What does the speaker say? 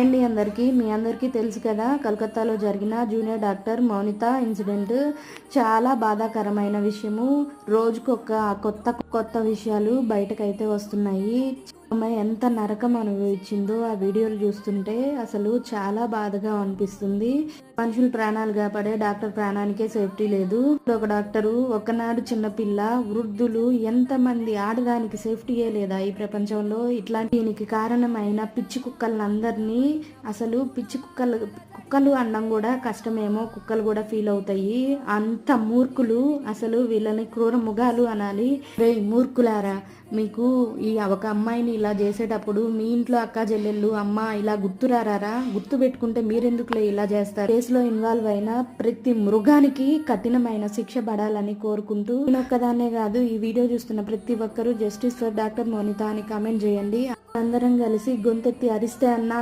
అండి అందరికీ. మీ అందరికీ తెలుసు కదా, కలకత్తాలో జరిగిన జూనియర్ డాక్టర్ మౌనిత ఇన్సిడెంట్ చాలా బాధాకరమైన విషయము. రోజుకొక కొత్త కొత్త విషయాలు బయటకైతే వస్తున్నాయి. ఆమె ఎంత నరకం అనుభవించిందో ఆ వీడియోలు చూస్తుంటే అసలు చాలా బాధగా అనిపిస్తుంది. మనుషులు ప్రాణాలు కాపాడే డాక్టర్ ప్రాణానికే సేఫ్టీ లేదు. ఒక డాక్టరు, ఒకనాడు చిన్నపిల్ల, వృద్ధులు, ఎంతమంది ఆడదానికి సేఫ్టీయే లేదా ఈ ప్రపంచంలో? ఇట్లాంటి దీనికి కారణమైన పిచ్చి కుక్కలందరినీ, అసలు పిచ్చి కుక్కలు అనడం కూడా కష్టమేమో, కుక్కలు కూడా ఫీల్ అవుతాయి. అంత మూర్ఖులు, అసలు వీళ్ళని క్రూర మృగాలు అనాలి. రే మూర్ఖులారా, మీకు ఈ ఒక అమ్మాయిని ఇలా చేసేటప్పుడు మీ ఇంట్లో అక్క చెల్లెళ్ళు అమ్మ ఇలా గుర్తురారా? గుర్తు పెట్టుకుంటే మీరెందుకులే ఇలా చేస్తారు? కేసులో ఇన్వాల్వ్ అయిన ప్రతి మృగానికి కఠినమైన శిక్ష పడాలని కోరుకుంటూ, నేను ఒక్కదాన్నే కాదు, ఈ వీడియో చూస్తున్న ప్రతి ఒక్కరూ జస్టిస్ ఫర్ డాక్టర్ మౌనిత అని కామెంట్ చేయండి. అందరం కలిసి గొంతెత్తి అరిస్తే అన్న